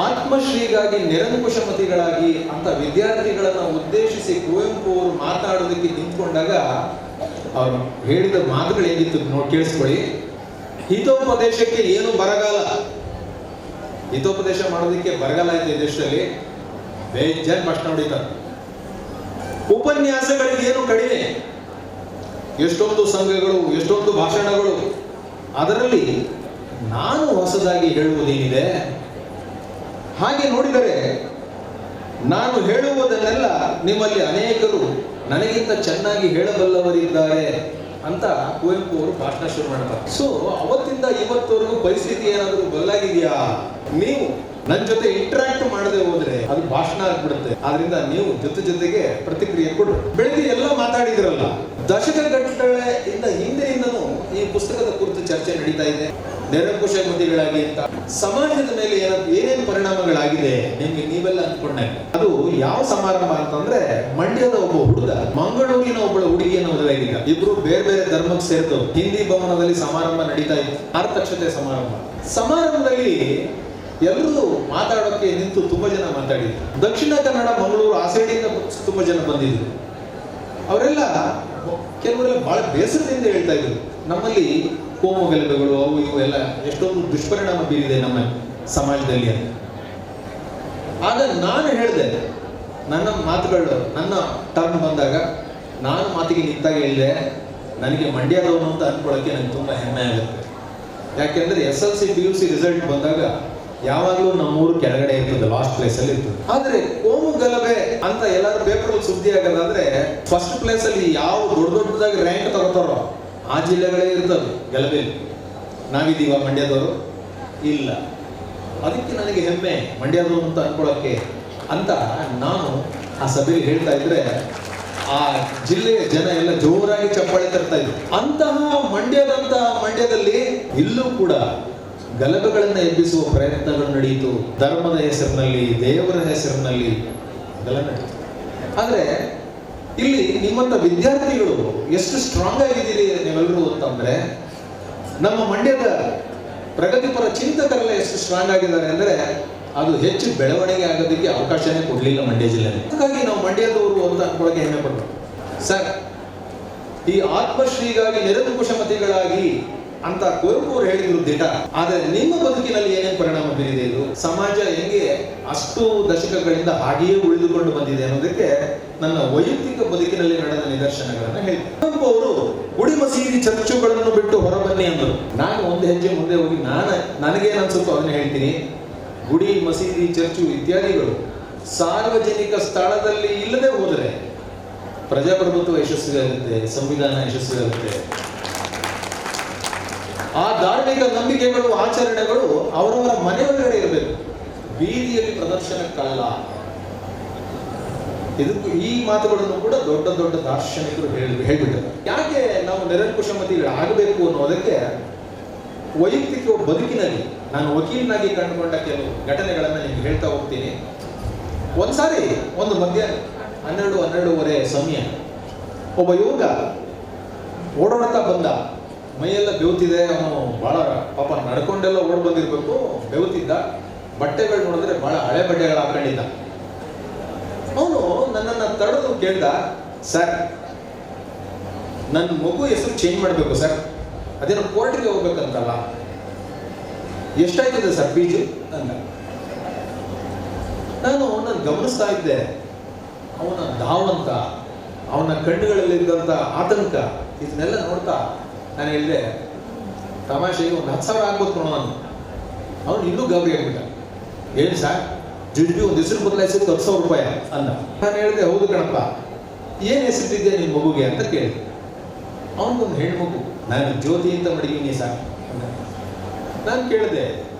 ಆತ್ಮಶ್ರೀಗಾಗಿ ನಿರಂಕುಶಮತಿಗಳಾಗಿ ಅಂತ ವಿದ್ಯಾರ್ಥಿಗಳನ್ನ ಉದ್ದೇಶಿಸಿ ಕುವೆಂಪು ಅವರು ಮಾತಾಡೋದಕ್ಕೆ ನಿಂತ್ಕೊಂಡಾಗ ಅವರು ಹೇಳಿದ ಮಾತುಗಳು ಹೇಗಿತ್ತು ನೋಡಿ ಕೇಳಿಸ್ಕೊಳ್ಳಿ. ಹಿತೋಪದೇಶಕ್ಕೆ ಏನು ಬರಗಾಲ, ಹಿತೋಪದೇಶ ಮಾಡೋದಕ್ಕೆ ಬರಗಾಲ ಇದೆ ಈ ದೇಶದಲ್ಲಿ, ಬೇಜಾನ್ ಭಾಷಣ ಹೊಡಿತಾರೆ. ಉಪನ್ಯಾಸಗಳಿಗೆ ಏನು ಕಡಿಮೆ, ಎಷ್ಟೊಂದು ಸಂಘಗಳು, ಎಷ್ಟೊಂದು ಭಾಷಣಗಳು. ಅದರಲ್ಲಿ ನಾನು ಹೊಸದಾಗಿ ಹೇಳುವುದೇನಿದೆ? ಹಾಗೆ ನೋಡಿದರೆ ನಾನು ಹೇಳುವುದನ್ನೆಲ್ಲ ನಿಮ್ಮಲ್ಲಿ ಅನೇಕರು ನನಗಿಂತ ಚೆನ್ನಾಗಿ ಹೇಳಬಲ್ಲವರಿದ್ದಾರೆ ಅಂತ ಕುವೆಂಪು ಅವರು ಭಾಷಣ ಶುರು ಮಾಡ್ತಾರೆ. ಸೊ ಅವತ್ತಿಂದ ಇವತ್ತವರೆಗೂ ಪರಿಸ್ಥಿತಿ ಏನಾದರೂ ಬದಲಾಗಿದೆಯಾ? ನೀವು ನನ್ನ ಜೊತೆ ಇಂಟರಾಕ್ಟ್ ಮಾಡದೆ ಹೋದ್ರೆ ಅದು ಭಾಷಣ ಆಗ್ಬಿಡುತ್ತೆ. ಆದ್ರಿಂದ ನೀವು ಜೊತೆಗೆ ಪ್ರತಿಕ್ರಿಯೆ ಕೊಡು. ಬೆಳಗ್ಗೆ ಎಲ್ಲ ಮಾತಾಡಿದ್ರಲ್ಲ, ದಶಕಗಟ್ಟಲೆ ಹಿಂದೆಯಿಂದನೂ ಈ ಪುಸ್ತಕದ ಕುರಿತು ಚರ್ಚೆ ನಡೀತಾ ಇದೆ. ನಿರಂಕುಶಮತಿಗಳಾಗಿ ಅಂತ ಸಮಾಜದ ಮೇಲೆ ಏನೇನು ಪರಿಣಾಮಗಳಾಗಿದೆ ನಿಮ್ಗೆ ನೀವೆಲ್ಲ ಅಂದ್ಕೊಂಡೆ. ಅದು ಯಾವ ಸಮಾರಂಭ ಅಂತಂದ್ರೆ, ಮಂಡ್ಯದ ಒಬ್ಬ ಹುಡುಗ ಮಂಗಳೂರಿನ ಒಬ್ಬಳ ಹುಡುಗಿಯನ್ನು ಮದುವೆ ಆಗಿದ್ದ. ಇಬ್ರು ಬೇರೆ ಬೇರೆ ಧರ್ಮಕ್ಕೆ ಸೇರಿದ್ರು. ಹಿಂದಿ ಭವನದಲ್ಲಿ ಸಮಾರಂಭ ನಡೀತಾ ಇತ್ತು, ಆರ್ತಕ್ಷತೆ ಸಮಾರಂಭ. ಸಮಾರಂಭದಲ್ಲಿ ಎಲ್ಲರೂ ಮಾತಾಡೋಕೆ ನಿಂತು ತುಂಬಾ ಜನ ಮಾತಾಡಿದ್ರು. ದಕ್ಷಿಣ ಕನ್ನಡ, ಮಂಗಳೂರು ಆ ಸೈಡಿಂದ ತುಂಬಾ ಜನ ಬಂದಿದ್ರು. ಅವರೆಲ್ಲ ಕೆಲವರೆಲ್ಲ ಬಹಳ ಬೇಸರದಿಂದ ಹೇಳ್ತಾ ಇದ್ರು, ನಮ್ಮಲ್ಲಿ ಕೋಮು ಗಲಭೆಗಳು ಅವು ಇವು ಎಲ್ಲ ಎಷ್ಟೊಂದು ದುಷ್ಪರಿಣಾಮ ಬೀರಿದೆ ನಮ್ಮ ಸಮಾಜದಲ್ಲಿ ಅಂತ. ಆಗ ನಾನು ಹೇಳಿದೆ, ನನ್ನ ಮಾತುಗಳು ನನ್ನ ಟರ್ನ್ ಬಂದಾಗ ನಾನು ಮಾತಿಗೆ ನಿಂತಾಗ ಹೇಳಿದೆ, ನನಗೆ ಮಂಡ್ಯದವನು ಅಂತ ಅನ್ಕೊಳ್ಳೋಕ್ಕೆ ನನಗೆ ತುಂಬ ಹೆಮ್ಮೆ ಆಗುತ್ತೆ. ಯಾಕೆಂದ್ರೆ SLC PUC ರಿಸಲ್ಟ್ ಬಂದಾಗ ಯಾವಾಗಲೂ ನಮ್ಮೂರು ಕೆಳಗಡೆ ಇರ್ತದೆ, ಲಾಸ್ಟ್ ಪ್ಲೇಸ್ ಅಲ್ಲಿ ಇರ್ತದೆ. ಆದ್ರೆ ಕೋಮು ಗಲಭೆ ಅಂತ ಎಲ್ಲಾದ್ರೂ ಪೇಪರ್ ಅಲ್ಲಿ ಸುದ್ದಿ ಆಗೋದಾದ್ರೆ ಫಸ್ಟ್ ಪ್ಲೇಸ್ ಅಲ್ಲಿ ಯಾವ ದೊಡ್ಡದಾಗಿ ರ್ಯಾಂಕ್ ತಗೋತಾರೋ ಆ ಜಿಲ್ಲೆಗಳೇ ಇರ್ತದೆ ಗಲಭೆ. ನಾವಿದೀವ ಮಂಡ್ಯದವರು? ಇಲ್ಲ. ಅದಕ್ಕೆ ನನಗೆ ಹೆಮ್ಮೆ ಮಂಡ್ಯದವರು ಅಂತ ಅನ್ಕೊಳ್ಳೋಕ್ಕೆ ಅಂತ ನಾನು ಆ ಸಭೆಯಲ್ಲಿ ಹೇಳ್ತಾ ಇದ್ರೆ ಆ ಜಿಲ್ಲೆಯ ಜನ ಎಲ್ಲ ಜೋರಾಗಿ ಚಪ್ಪಾಳೆ ತರ್ತಾ ಇದ್ರು. ಅಂತಹ ಮಂಡ್ಯದಲ್ಲಿ ಇಲ್ಲೂ ಕೂಡ ಗಲಭೆಗಳನ್ನು ಎಬ್ಬಿಸುವ ಪ್ರಯತ್ನಗಳು ನಡೆಯಿತು. ಧರ್ಮದ ಹೆಸರಿನಲ್ಲಿ, ದೇವರ ಹೆಸರಿನಲ್ಲಿ ಅದೆಲ್ಲ ನಡೀತು. ಆದ್ರೆ ಇಲ್ಲಿ ನಿಮ್ಮಂತ ವಿದ್ಯಾರ್ಥಿಗಳು ಎಷ್ಟು ಸ್ಟ್ರಾಂಗ್ ಆಗಿದ್ದೀರಿ ನೀವೆಲ್ಲರೂ ಅಂತಂದ್ರೆ, ನಮ್ಮ ಮಂಡ್ಯದ ಪ್ರಗತಿಪರ ಚಿಂತಕರೆಲ್ಲ ಎಷ್ಟು ಸ್ಟ್ರಾಂಗ್ ಆಗಿದ್ದಾರೆ ಅಂದ್ರೆ ಅದು ಹೆಚ್ಚು ಬೆಳವಣಿಗೆ ಆಗೋದಕ್ಕೆ ಅವಕಾಶನೇ ಕೊಡ್ಲಿಲ್ಲ ಮಂಡ್ಯ ಜಿಲ್ಲೆಯಲ್ಲಿ. ಹಾಗಾಗಿ ನಾವು ಮಂಡ್ಯದವರು ಅಂತ ಅನ್ಕೊಳ್ಳೋಕೆ ಹೆಮ್ಮೆ ಪಡ್ಬೇಕು. ಸರ್, ಈ ಆತ್ಮಶ್ರೀಗಾಗಿ ನಿರಂಕುಶಮತಿಗಳಾಗಿ ಅಂತ ಕುವೆಂಪು ಅವರು ಹೇಳಿದ್ರು ದಿಟ. ಆದ್ರೆ ನಿಮ್ಮ ಬದುಕಿನಲ್ಲಿ ಏನೇನು ಪರಿಣಾಮ ಬೀರಿದೆ, ಇದು ಸಮಾಜ ಹೆಂಗೆ ಅಷ್ಟು ದಶಕಗಳಿಂದ ಹಾಗೆಯೇ ಉಳಿದುಕೊಂಡು ಬಂದಿದೆ ಅನ್ನೋದಕ್ಕೆ ನನ್ನ ವೈಯಕ್ತಿಕ ಬದುಕಿನಲ್ಲಿ ನಡೆದ ನಿದರ್ಶನಗಳನ್ನ ಹೇಳ್ತೀನಿ. ಕುವೆಂಪು ಅವರು ಗುಡಿ ಮಸೀದಿ ಚರ್ಚುಗಳನ್ನು ಬಿಟ್ಟು ಹೊರಬನ್ನಿ ಅಂದರು. ನಾನು ಒಂದು ಹೆಜ್ಜೆ ಮುಂದೆ ಹೋಗಿ ನನಗೇನು ಅನ್ಸುತ್ತೋ ಅದನ್ನ ಹೇಳ್ತೀನಿ. ಗುಡಿ ಮಸೀದಿ ಚರ್ಚು ಇತ್ಯಾದಿಗಳು ಸಾರ್ವಜನಿಕ ಸ್ಥಳದಲ್ಲಿ ಇಲ್ಲದೆ ಹೋದರೆ ಪ್ರಜಾಪ್ರಭುತ್ವ ಯಶಸ್ವಿಯಾಗುತ್ತೆ, ಸಂವಿಧಾನ ಯಶಸ್ವಿಯಾಗುತ್ತೆ. ಆ ಧಾರ್ಮಿಕ ನಂಬಿಕೆಗಳು, ಆಚರಣೆಗಳು ಅವರವರ ಮನೆಯೊಳಗಡೆ ಇರಬೇಕು, ಬೀದಿಯಲ್ಲಿ ಪ್ರದರ್ಶನಕ್ಕಲ್ಲ. ಇದಕ್ಕೂ ಈ ಮಾತುಗಳನ್ನು ಕೂಡ ದೊಡ್ಡ ದೊಡ್ಡ ದಾರ್ಶನಿಕರು ಹೇಳ್ಬಿಟ್ಟಿದ್ದಾರೆ. ಯಾಕೆ ನಾವು ನಿರಂಕುಶಮತಿಗಳಾಗಬೇಕು ಅನ್ನೋದಕ್ಕೆ ವೈಯಕ್ತಿಕ ಬದುಕಿನಲ್ಲಿ ನಾನು ವಕೀಲನಾಗಿ ಕಂಡುಕೊಂಡ ಕೆಲವು ಘಟನೆಗಳನ್ನು ನಿಮ್ಗೆ ಹೇಳ್ತಾ ಹೋಗ್ತೀನಿ. ಒಂದ್ಸಾರಿ ಒಂದು ಮಧ್ಯಾಹ್ನ 12-12:30 ಸಮಯ ಒಬ್ಬ ಯುವಕ ಓಡಾಡ್ತಾ ಬಂದ. ಮೈಯೆಲ್ಲ ಬೆವುತಿದೆ, ಅವನು ಬಹಳ ಪಾಪ ನಡ್ಕೊಂಡೆಲ್ಲ ಓಡ್ ಬಂದಿರ್ಬೇಕು, ಬೆವುತಿದ್ದ. ಬಟ್ಟೆಗಳು ನೋಡಿದ್ರೆ ಬಹಳ ಹಳೆ ಬಟ್ಟೆಗಳು ಹಾಕೊಂಡಿದ್ದ. ಅವನು ನನ್ನನ್ನು ತಡೆದು ಕೇಳ್ದ, ಸರ್ ನನ್ನ ಮಗು ಹೆಸರು ಚೇಂಜ್ ಮಾಡಬೇಕು ಸರ್, ಅದೇನೋ ಕೋರ್ಟ್ಗೆ ಹೋಗ್ಬೇಕಂತಲ್ಲ, ಎಷ್ಟಾಯ್ತದೆ ಸರ್ ಫೀಸು ಅಂದ. ನಾನು ಗಮನಿಸ್ತಾ ಇದ್ದೆ ಅವನ ಧಾವಂತ, ಅವನ ಕಣ್ಣುಗಳಲ್ಲಿದ್ದಂಥ ಆತಂಕ, ಇದನ್ನೆಲ್ಲ ನೋಡ್ತಾ ನಾನು ಹೇಳಿದೆ, ತಮಾಷೆಗೆ ಒಂದು 10,000 ಆಗ್ಬೋದು ಕೊಡೋ ನಾನು. ಅವನು ಇನ್ನೂ ಗಾಬರಿ ಆಗ್ಬಿಟ್ಟ. ಏನು ಸರ್, ಜುಡ್ಬಿ ಒಂದು ಹೆಸರು ಬದಲಾಯಿಸಿ 10,000 ರೂಪಾಯಿ ಅಂದ. ನಾನು ಹೇಳಿದೆ, ಹೌದು ಕಣಪ್ಪ, ಏನು ಹೆಸರಿಟ್ಟಿದ್ದೆ ನಿನ್ನ ಮಗುಗೆ ಅಂತ ಕೇಳಿದೆ. ಅವನಿಗೊಂದು ಹೆಣ್ಮಗು, ನಾನು ಜ್ಯೋತಿ ಅಂತ ಮಡಗಿನಿ ಸರ್ ಅಂದ. ನಾನು ಕೇಳಿದೆ,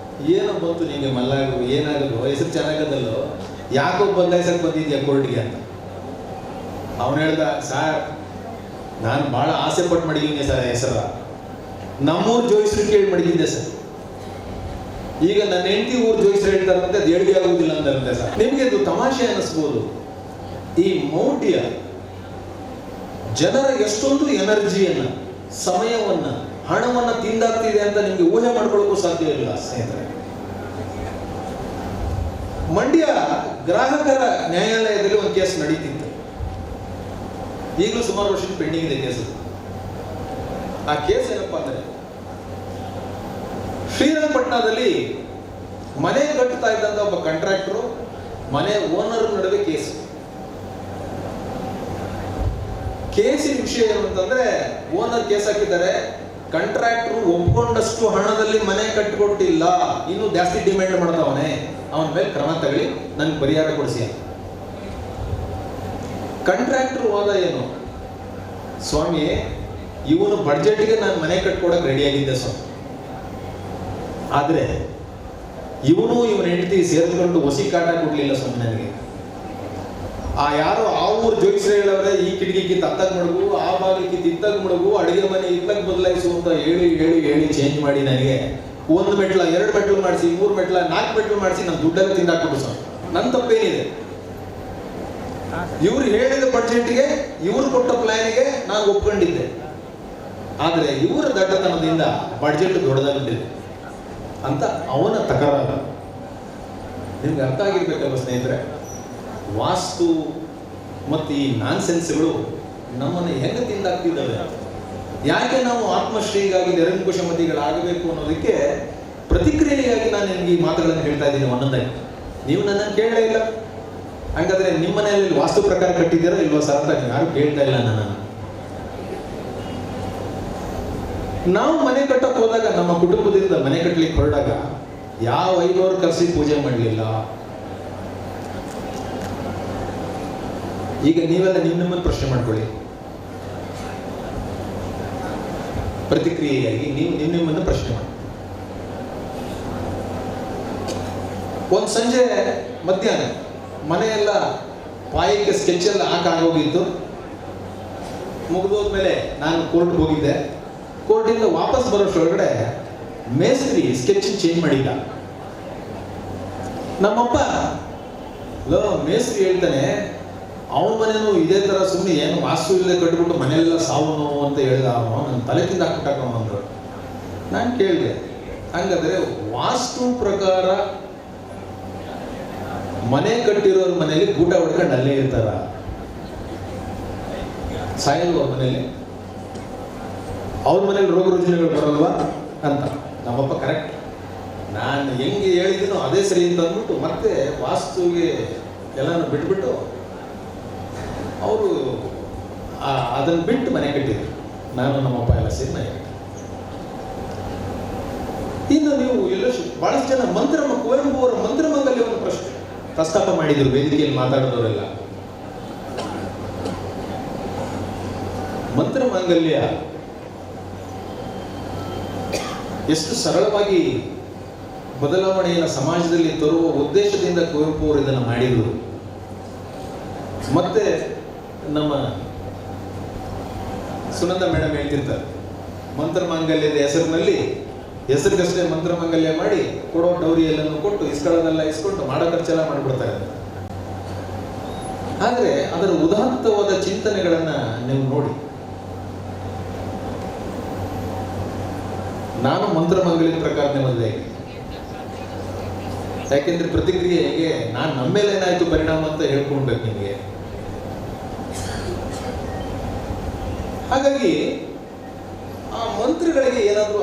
ಏನೋ ಬಂತು ನಿಮಗೆ ಮಲ್ಲಾಗು, ಏನಾಗಲು, ಹೆಸರು ಚೆನ್ನಾಗದಲ್ಲೋ, ಯಾಕೋ ಬದಲಾಯಿಸಕ್ಕೆ ಬಂದಿದ್ಯಾ ಕೋರ್ಟ್ಗೆ ಅಂತ. ಅವನು ಹೇಳ್ದ, ಸರ್ ನಾನು ಭಾಳ ಆಸೆ ಪಟ್ಟು ಮಡಗಿದ್ದೆ ಸರ್ ಹೆಸರ, ನಮ್ಮೂರು ಜೋಯಿಸ್ರು ಕೇಳಿ ಮಡಗಿದ್ದೆ ಸರ್. ಈಗ ನನ್ನ ಹೆಂಡತಿ ಊರು ಜೋಯಿಸ್ರು ಹೇಳ್ತಾರಂತೆ, ಅದು ಏಳಿಗೆ ಆಗುವುದಿಲ್ಲ ಅಂತಾರಂತೆ ಸರ್. ನಿಮಗೆ ಅದು ತಮಾಷೆ ಅನ್ನಿಸ್ಬೋದು. ಈ ಮೌಢ್ಯ ಜನರ ಎಷ್ಟೊಂದು ಎನರ್ಜಿಯನ್ನ, ಸಮಯವನ್ನ, ಹಣವನ್ನ ತಿಂದಾಗ್ತಿದೆ ಅಂತ ನಿಮ್ಗೆ ಊಹೆ ಮಾಡ್ಕೊಳ್ಳೋಕ್ಕೂ ಸಾಧ್ಯ ಇಲ್ಲ ಸ್ನೇಹಿತರೆ. ಮಂಡ್ಯ ಗ್ರಾಹಕರ ನ್ಯಾಯಾಲಯದಲ್ಲಿ ಒಂದು ಕೇಸ್ ನಡೀತಿತ್ತು. ಈಗಲೂ ಸುಮಾರು ವರ್ಷದ ಪೆಂಡಿಂಗ್ ಇದೆ ಕೇಸ್. ಆ ಕೇಸ್ ಏನಪ್ಪಾ ಅಂದ್ರೆ, ಶ್ರೀರಂಗಪಟ್ಟಣದಲ್ಲಿ ಮನೆ ಕಟ್ಟುತ್ತಾ ಇದ್ದಂತ ಒಬ್ಬ ಕಾಂಟ್ರಾಕ್ಟರು ಮನೆ ಓನರ್ ನಡುವೆ ಕೇಸ್. ಕೇಸಿನ ವಿಷಯ ಏನು ಅಂತಂದ್ರೆ, ಓನರ್ ಕೇಸ್ ಹಾಕಿದ್ದಾರೆ, ಕಾಂಟ್ರಾಕ್ಟರ್ ಒಪ್ಕೊಂಡಷ್ಟು ಹಣದಲ್ಲಿ ಮನೆ ಕಟ್ಟಿಕೊಟ್ಟಿಲ್ಲ, ಇನ್ನು ಜಾಸ್ತಿ ಡಿಮ್ಯಾಂಡ್ ಮಾಡ್ತಾವನೆ, ಅವನ ಮೇಲೆ ಕ್ರಮ ತಗೊಳ್ಳಿ, ನನ್ಗೆ ಪರಿಹಾರ ಕೊಡಿಸಿ. ಕಾಂಟ್ರಾಕ್ಟರ್ ವಾದ ಏನು, ಸ್ವಾಮಿ ಇವನು ಬಡ್ಜೆಟ್ಗೆ ನಾನು ಮನೆ ಕಟ್ಕೊಡಕ್ ರೆಡಿ ಆಗಿದ್ದೆ ಸ್ವಾಮಿ, ಆದ್ರೆ ಇವನು ಇವನ ಹೆಂಡತಿ ಸೇರ್ಕೊಂಡು ಹೊಸಿ ಕಾಟ ಕೊಡ್ಲಿಲ್ಲ ಸ್ವಾಮಿ ನನಗೆ. ಆ ಯಾರೋ ಆ ಊರು ಜೋಯಿಸ್ರೆ ಹೇಳವ್ರೆ, ಈ ಕಿಟಕಿ ತತ್ತಗ್ ಮಡಗು, ಆ ಭಾಗಕ್ಕೆ ತಿತ್ತಗ್ ಮಡಗು, ಅಡಿಗೆ ಮನೆ ಇತ್ತಗ್ ಬದಲಾಯಿಸು ಅಂತ ಹೇಳಿ ಹೇಳಿ ಹೇಳಿ ಚೇಂಜ್ ಮಾಡಿ ನನಗೆ 1 ಮೆಟ್ಲ 2 ಮೆಟ್ಲು ಮಾಡಿಸಿ 3 ಮೆಟ್ಲ 4 ಮೆಟ್ಲು ಮಾಡಿಸಿ ನನ್ನ ದುಡ್ಡೆಲ್ಲ ತಿಂದಾಕ್ಬಿಟ್ಟು ಸ್ವಾಮಿ. ನನ್ನ ತಪ್ಪೇನಿದೆ? ಇವ್ರು ಹೇಳಿದ ಬಡ್ಜೆಟ್ಗೆ, ಇವ್ರು ಕೊಟ್ಟ ಪ್ಲಾನಿಗೆ ನಾನು ಒಪ್ಕೊಂಡಿದ್ದೆ, ಆದ್ರೆ ಇವರ ದಡ್ಡತನದಿಂದ ಬಡ್ಜೆಟ್ ದೊಡ್ಡದಾಗಿದ್ದಿದೆ ಅಂತ ಅವನ ತಕರಾರು. ನಿಮ್ಗೆ ಅರ್ಥ ಆಗಿರ್ಬೇಕಲ್ವ ಸ್ನೇಹಿತರೆ, ವಾಸ್ತು ಮತ್ತು ಈ ನಾನ್ಸೆನ್ಸ್ಗಳು ನಮ್ಮನ್ನು ಹೆಂಗೆ ತಿಂದಾಗ್ತಿದ್ದಾವೆ. ಯಾಕೆ ನಾವು ಆತ್ಮಶ್ರೀಗಾಗಿ ನಿರಂಕುಶಮತಿಗಳಾಗಬೇಕು ಅನ್ನೋದಕ್ಕೆ ಪ್ರತಿಕ್ರಿಯೆಯಾಗಿ ನಾನು ನಿಮ್ಗೆ ಈ ಮಾತುಗಳನ್ನು ಹೇಳ್ತಾ ಇದ್ದೀನಿ ಒಂದೊಂದಾಗಿ. ನೀವು ನನ್ನನ್ನು ಕೇಳಲೇ ಇಲ್ಲ. ಹಾಗಾದ್ರೆ ನಿಮ್ಮ ಮನೆಯಲ್ಲಿ ವಾಸ್ತು ಪ್ರಕಾರ ಕಟ್ಟಿದ್ದೀರೋ ಇಲ್ವೋ ಸರ್ ಅಂತ ಯಾರು ಕೇಳ್ತಾ ಇಲ್ಲ ನನ್ನನ್ನು. ನಾವು ಮನೆ ಕಟ್ಟಕ್ಕೆ ಹೋದಾಗ, ನಮ್ಮ ಕುಟುಂಬದಿಂದ ಮನೆ ಕಟ್ಟಲಿಕ್ಕೆ ಹೊರಟಾಗ ಯಾವ 500 ಕರೆಸಿ ಪೂಜೆ ಮಾಡಲಿಲ್ಲ. ಈಗ ನೀವೆಲ್ಲ ನಿಮ್ಮನ್ನು ಪ್ರಶ್ನೆ ಮಾಡ್ಕೊಳ್ಳಿ, ಪ್ರತಿಕ್ರಿಯೆಯಾಗಿ ನೀವು ನಿಮ್ಮನ್ನು ಪ್ರಶ್ನೆ ಮಾಡಿ. ಒಂದು ಸಂಜೆ ಮಧ್ಯಾಹ್ನ ಮನೆಯೆಲ್ಲ ಪಾಯಕ್ಕೆ ಸ್ಕೆಚ್ ಎಲ್ಲ ಹಾಕಾಗೋಗಿತ್ತು. ಮುಗಿದೋದ್ಮೇಲೆ ನಾನು ಕೋರ್ಟ್ಗೆ ಹೋಗಿದ್ದೆ. ಕೋರ್ಟಿಂದ ವಾಪಸ್ ಬರೋಷ್ಟೊಳಗಡೆ ಮೇಸ್ತ್ರಿ ಸ್ಕೆಚ್ ಚೇಂಜ್ ಮಾಡಿದ್ದ. ನಮ್ಮಪ್ಪ ಮೇಸ್ತ್ರಿ ಹೇಳ್ತಾನೆ, ಅವನ ಮನೇನು ಇದೇ ಥರ ಸುಮ್ಮನೆ ಏನು ವಾಸ್ತು ಇಲ್ಲದೆ ಕಟ್ಬಿಟ್ಟು ಮನೆಯೆಲ್ಲ ಸಾವು ನೋವು ಅಂತ ಹೇಳ್ದ, ಅವನು ನನ್ನ ತಲೆ ತಿಂದ ಹಾಕ್ಬಿಟ್ಟಾಕ ಅಂದರು. ನಾನು ಕೇಳಿದೆ, ಹಂಗಾದ್ರೆ ವಾಸ್ತು ಪ್ರಕಾರ ಮನೆ ಕಟ್ಟಿರೋರ ಮನೆಯಲ್ಲಿ ಗೂಟ ಹೊಡ್ಕೊಂಡು ಅಲ್ಲೇ ಇರ್ತಾರ, ಸಾಯಲ್ವ ಅವ್ರ ಮನೇಲಿ? ಅವ್ರ ಮನೇಲಿ ರೋಗ ರುಜಿನಗಳು ಬರಲ್ವಾ ಅಂತ. ನಮ್ಮಪ್ಪ ಕರೆಕ್ಟ್, ನಾನು ಹೆಂಗೆ ಹೇಳಿದ್ದೀನೋ ಅದೇ ಸರಿ ಅಂತ ಅಂದ್ಬಿಟ್ಟು ಮತ್ತೆ ವಾಸ್ತುಗೆ ಎಲ್ಲಾನು ಬಿಟ್ಬಿಟ್ಟು ಅವರು ಅದನ್ನು ಬಿಟ್ಟು ಮನೆ ಕಟ್ಟಿದ್ರು. ನಾನು ನಮ್ಮಪ್ಪ ಎಲ್ಲ ಸೇರಿ ಮನೆ ಕಟ್ಟಿದ್ರು. ಇನ್ನು ನೀವು ಎಲ್ಲಷ್ಟು ಬಹಳಷ್ಟು ಜನ ಕುವೆಂಪು ಅವರ ಮಂತ್ರಮಾಂಗಲ್ಯವನ್ನು ಪ್ರಸ್ತಾಪ ಮಾಡಿದ್ರು ವೇದಿಕೆಯಲ್ಲಿ ಮಾತಾಡಿದವರೆಲ್ಲ. ಮಂತ್ರಮಾಂಗಲ್ಯ ಎಷ್ಟು ಸರಳವಾಗಿ ಬದಲಾವಣೆಯನ್ನು ಸಮಾಜದಲ್ಲಿ ತರುವ ಉದ್ದೇಶದಿಂದ ಕುವೆಂಪು ಅವರು ಇದನ್ನು ಮಾಡಿದರು. ಮತ್ತೆ ನಮ್ಮ ಸುನಂದ ಮೇಡಮ್ ಹೇಳ್ತಿರ್ತಾರೆ, ಮಂತ್ರಮಾಂಗಲ್ಯದ ಹೆಸರಿನಲ್ಲಿ ಹೆಸರಿಗಷ್ಟೇ ಮಂತ್ರಮಾಂಗಲ್ಯ ಮಾಡಿ ಕೊಡೋ ಡೌರಿ ಎಲ್ಲನ್ನು ಕೊಟ್ಟು ಇಸ್ಕೊಳ್ಳೋದೆಲ್ಲ ಇಸ್ಕೊಂಡು ಮಾಡೋ ಖರ್ಚೆಲ್ಲ ಮಾಡಿಬಿಡ್ತಾರೆ. ಆದರೆ ಅದರ ಉದಾತ್ತವಾದ ಚಿಂತನೆಗಳನ್ನ ನೀವು ನೋಡಿ. ನಾನು ಮಂತ್ರಮಾಂಗಲ್ಯದ ಪ್ರಕಾರನೇ ಮದುವೆ, ಯಾಕೆಂದ್ರೆ ಪ್ರತಿಕ್ರಿಯೆ ಹೇಗೆ ನಾನು ನಮ್ಮ ಮೇಲೆ ಏನಾಯ್ತು ಪರಿಣಾಮ ಅಂತ ಹೇಳ್ಕೊಳ್ಬೇಕು ನಿಮಗೆ. ಹಾಗಾಗಿ ಆ ಮಂತ್ರಗಳಿಗೆ ಏನಾದರೂ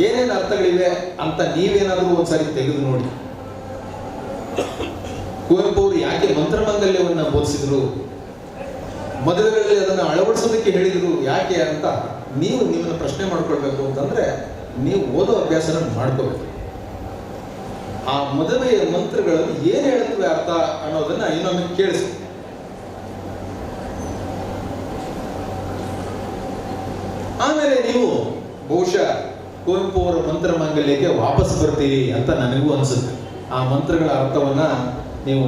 ಏನೇನು ಅರ್ಥಗಳಿವೆ ಅಂತ ನೀವೇನಾದರೂ ಒಂದ್ಸಾರಿ ತೆಗೆದು ನೋಡಿ. ಕುವೆಂಪು ಅವರು ಯಾಕೆ ಮಂತ್ರಮಾಂಗಲ್ಯವನ್ನು ಬೋಧಿಸಿದ್ರು, ಮದುವೆಗಳಲ್ಲಿ ಅದನ್ನು ಅಳವಡಿಸೋದಕ್ಕೆ ಹೇಳಿದ್ರು ಯಾಕೆ ಅಂತ ನೀವು ನಿಮ್ಮನ್ನು ಪ್ರಶ್ನೆ ಮಾಡ್ಕೊಳ್ಬೇಕು ಅಂತಂದ್ರೆ ನೀವು ಓದೋ ಅಭ್ಯಾಸನ ಮಾಡ್ಕೋಬೇಕು. ಆ ಮದುವೆಯ ಮಂತ್ರಗಳಲ್ಲಿ ಏನು ಹೇಳುತ್ತವೆ ಅರ್ಥ ಅನ್ನೋದನ್ನ ಇನ್ನೊಮ್ಮೆ ಕೇಳಿಸಿ. ಆಮೇಲೆ ನೀವು ಬಹುಶಃ ಕುವೆಂಪು ಅವರ ಮಂತ್ರಮಾಂಗಲ್ಯಕ್ಕೆ ವಾಪಸ್ ಬರ್ತೀರಿ ಅಂತ ನನಗೂ ಅನಿಸುತ್ತೆ. ಆ ಮಂತ್ರಗಳ ಅರ್ಥವನ್ನ ನೀವು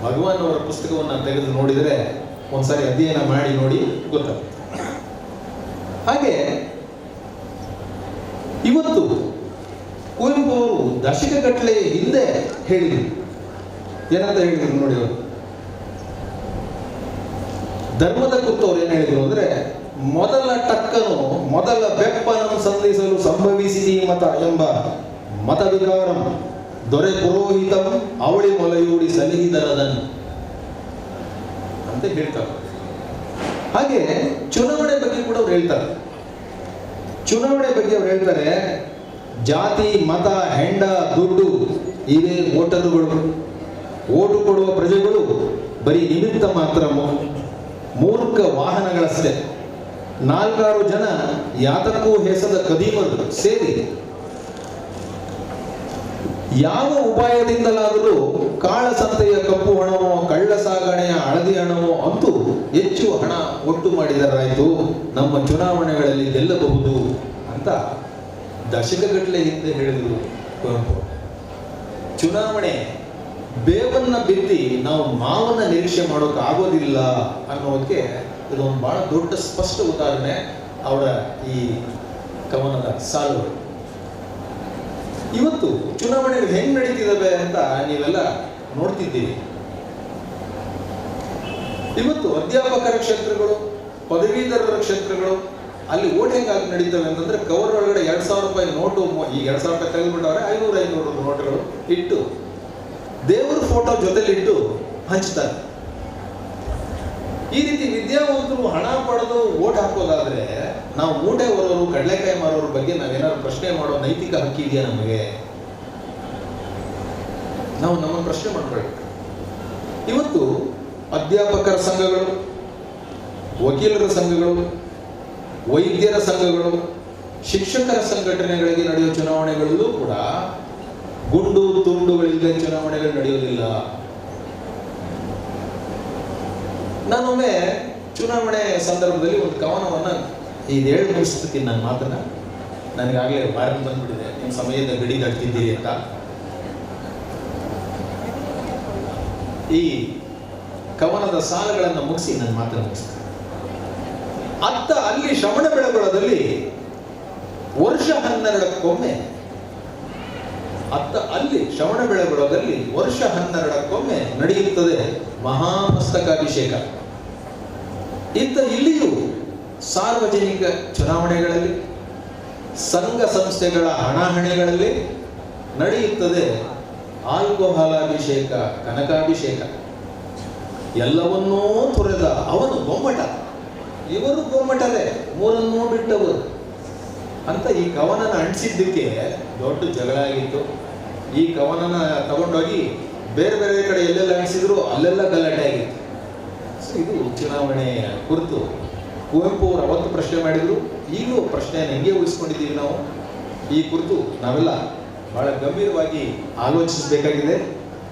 ಭಗವಾನ್ ಅವರ ಪುಸ್ತಕವನ್ನ ತೆಗೆದು ನೋಡಿದರೆ ಒಂದ್ಸಾರಿ ಅಧ್ಯಯನ ಮಾಡಿ ನೋಡಿ ಗೊತ್ತಾಗುತ್ತೆ. ಹಾಗೆ ಇವತ್ತು ಕುವೆಂಪು ಅವರು ದಶಕಗಟ್ಟಲೆ ಹಿಂದೆ ಹೇಳಿದರು. ಏನಂತ ಹೇಳಿದ್ರು ನೋಡಿ ಅವರು, ಧರ್ಮದ ಕುರಿತು ಅವ್ರು ಏನು ಹೇಳಿದ್ರು ಅಂದ್ರೆ, ಮೊದಲ ಟಕ್ಕನು ಮೊದಲ ಬೆಪ್ಪನನ್ನು ಸಂಧಿಸಲು ಸಂಭವಿಸಿದಿ ಮತ ಎಂಬ ಮತವಿಕಾರಂ ದೊರೆ ಪುರೋಹಿತಂ ಅವಳಿ ಮೊಲೆಯೂಡಿ ಸಲಿಹಿದರದನ್ ಅಂತ ಹೇಳ್ತಾರೆ. ಹಾಗೆ ಚುನಾವಣೆ ಬಗ್ಗೆ ಕೂಡ ಅವ್ರು ಹೇಳ್ತಾರೆ. ಚುನಾವಣೆ ಬಗ್ಗೆ ಅವ್ರು ಹೇಳ್ತಾರೆ, ಜಾತಿ, ಮತ, ಹೆಂಡ, ದುಡ್ಡು ಇವೇ ವೋಟರುಗಳು. ಓಟು ಕೊಡುವ ಪ್ರಜೆಗಳು ಬರೀ ನಿಮಿತ್ತ ಮಾತ್ರ, ಮೂರ್ಖ ವಾಹನಗಳಷ್ಟೇ. 4-6 ಜನ ಯಾತಕ್ಕೂ ಹೆಸದ ಕದೀಮರು ಸೇರಿ ಯಾವ ಉಪಾಯದಿಂದಲಾದರೂ ಕಾಳಸಂತೆಯ ಕಪ್ಪು ಹಣವೋ ಕಳ್ಳ ಸಾಗಣೆಯ ಹಳದಿ ಹಣವೋ ಅಂತೂ ಹೆಚ್ಚು ಹಣ ಒಟ್ಟು ಮಾಡಿದರಾಯಿತು, ನಮ್ಮ ಚುನಾವಣೆಗಳಲ್ಲಿ ಗೆಲ್ಲಬಹುದು ಅಂತ ದಶಕಗಟ್ಟಲೆ ಹಿಂದೆ ಹೇಳಿದರು ಕುವೆಂಪು. ಚುನಾವಣೆ ಬೇವನ್ನ ಬಿತ್ತಿ ನಾವು ಮಾವನ್ನ ನಿರೀಕ್ಷೆ ಮಾಡೋಕೆ ಆಗೋದಿಲ್ಲ ಅನ್ನೋದಕ್ಕೆ ಇದೊಂದು ಬಹಳ ದೊಡ್ಡ ಸ್ಪಷ್ಟ ಉದಾಹರಣೆ ಅವರ ಈ ಕವನದ ಸಾಲುಗಳು. ಇವತ್ತು ಚುನಾವಣೆಗಳು ಹೆಂಗ್ ನಡೀತಿದ್ದಾವೆ ಅಂತ ನೀವೆಲ್ಲ ನೋಡ್ತಿದ್ದೀರಿ. ಇವತ್ತು ಅಧ್ಯಾಪಕರ ಕ್ಷೇತ್ರಗಳು, ಪದವೀಧರರ ಕ್ಷೇತ್ರಗಳು, ಅಲ್ಲಿ ಓಟ್ ಹೆಂಗಾಗಿ ನಡೀತವೆ ಅಂತಂದ್ರೆ ಕವರ್ ಒಳಗಡೆ 2,000 ರೂಪಾಯಿ ನೋಟು, ಈ 2,000 ರೂಪಾಯಿ ತೆಗೆದುಬಿಟ್ಟವ್ರೆ 500 ನೋಟುಗಳು ಇಟ್ಟು ದೇವರ ಫೋಟೋ ಜೊತೆಲಿಟ್ಟು ಹಂಚ್ತಾರೆ. ಈ ರೀತಿ ವಿದ್ಯಾವಂತರು ಹಣ ಪಡೆದು ಓಟ್ ಹಾಕೋದಾದ್ರೆ ನಾವು ಮೂಟೆ ಹೊರೋರು, ಕಡಲೆಕಾಯಿ ಮಾರೋರ ಬಗ್ಗೆ ನಾವೇನಾದ್ರು ಪ್ರಶ್ನೆ ಮಾಡೋ ನೈತಿಕ ಹಕ್ಕಿದೆಯಾ ನಮಗೆ? ನಾವು ನಮ್ಮನ್ನು ಪ್ರಶ್ನೆ ಮಾಡ್ಬೇಕು. ಇವತ್ತು ಅಧ್ಯಾಪಕರ ಸಂಘಗಳು, ವಕೀಲರ ಸಂಘಗಳು, ವೈದ್ಯರ ಸಂಘಗಳು, ಶಿಕ್ಷಕರ ಸಂಘಟನೆಗಳಿಗೆ ನಡೆಯುವ ಚುನಾವಣೆಗಳಲ್ಲೂ ಕೂಡ ಗುಂಡು ತುಂಡುಗಳಿಲ್ಲದೆ ಚುನಾವಣೆಗಳು ನಡೆಯೋದಿಲ್ಲ. ನಾನೊಮ್ಮೆ ಚುನಾವಣೆ ಸಂದರ್ಭದಲ್ಲಿ ಒಂದು ಕವನವನ್ನ ಇದು ಹೇಳಿ ಮುಗಿಸ್ತೀನಿ. ನನ್ನ ಮಾತನ್ನ ನನಗಾಗಲೇ ಬಾರಿ ಬಂದ್ಬಿಟ್ಟಿದೆ, ನಿಮ್ಮ ಸಮಯದ ಗಡಿ ದಾಟ್ತಿದ್ದೀರಿ ಅಂತ. ಈ ಕವನದ ಸಾಲುಗಳನ್ನು ಮುಗಿಸಿ ನನ್ನ ಮಾತನ್ನು ಮುಗಿಸ್ತೀನಿ. ಅತ್ತ ಅಲ್ಲಿ ಶ್ರವಣ ಬೆಳಗೊಳದಲ್ಲಿ ವರ್ಷ 12ಕ್ಕೊಮ್ಮೆ, ಅತ್ತ ಅಲ್ಲಿ ಶ್ರವಣ ಬೆಳಗೊಳದಲ್ಲಿ ವರ್ಷ 12ಕ್ಕೊಮ್ಮೆ ನಡೆಯುತ್ತದೆ ಮಹಾಮಸ್ತಕಾಭಿಷೇಕ. ಇತ್ತ ಇಲ್ಲಿಯೂ ಸಾರ್ವಜನಿಕ ಚುನಾವಣೆಗಳಲ್ಲಿ, ಸಂಘ ಸಂಸ್ಥೆಗಳ ಹಣಾಹಣಿಗಳಲ್ಲಿ ನಡೆಯುತ್ತದೆ ಆಲ್ಕೋಹಾಲಾಭಿಷೇಕ, ಕನಕಾಭಿಷೇಕ. ಎಲ್ಲವನ್ನೂ ತೊರೆದ ಅವನು ಗೊಮ್ಮಟ, ಇವರು ಗೊಮ್ಮಟರೇ, ಮೂರನ್ನೂ ಬಿಟ್ಟವರು ಅಂತ ಈ ಕವನನ ಅಂಟಿಸಿದ್ದಕ್ಕೆ ದೊಡ್ಡ ಜಗಳ ಆಗಿತ್ತು. ಈ ಕವನನ ತಗೊಂಡೋಗಿ ಬೇರೆ ಬೇರೆ ಕಡೆ ಎಲ್ಲೆಲ್ಲ ಅಂಟಿಸಿದ್ರು ಅಲ್ಲೆಲ್ಲ ಗಲಾಟೆ ಆಗಿತ್ತು. ಸೊ ಇದು ಚುನಾವಣೆಯ ಕುರಿತು ಕುವೆಂಪು ಅವರು ಅವತ್ತು ಪ್ರಶ್ನೆ ಮಾಡಿದ್ರು, ಈಗಲೂ ಪ್ರಶ್ನೆಯನ್ನು ಹೆಂಗೆ ಉಳಿಸ್ಕೊಂಡಿದ್ದೀವಿ ನಾವು. ಈ ಕುರಿತು ನಾವೆಲ್ಲ ಬಹಳ ಗಂಭೀರವಾಗಿ ಆಲೋಚಿಸಬೇಕಾಗಿದೆ.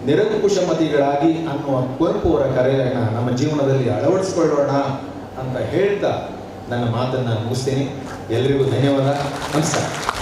ನಿರಂಕುಶಮತಿಗಳಾಗಿ ಅನ್ನುವ ಕುವೆಂಪು ಅವರ ಕರೆಯನ್ನು ನಮ್ಮ ಜೀವನದಲ್ಲಿ ಅಳವಡಿಸಿಕೊಳ್ಳೋಣ ಅಂತ ಹೇಳ್ತಾ ನನ್ನ ಮಾತನ್ನು ಮುಗಿಸ್ತೀನಿ. ಎಲ್ರಿಗೂ ಧನ್ಯವಾದ. ನಮಸ್ಕಾರ.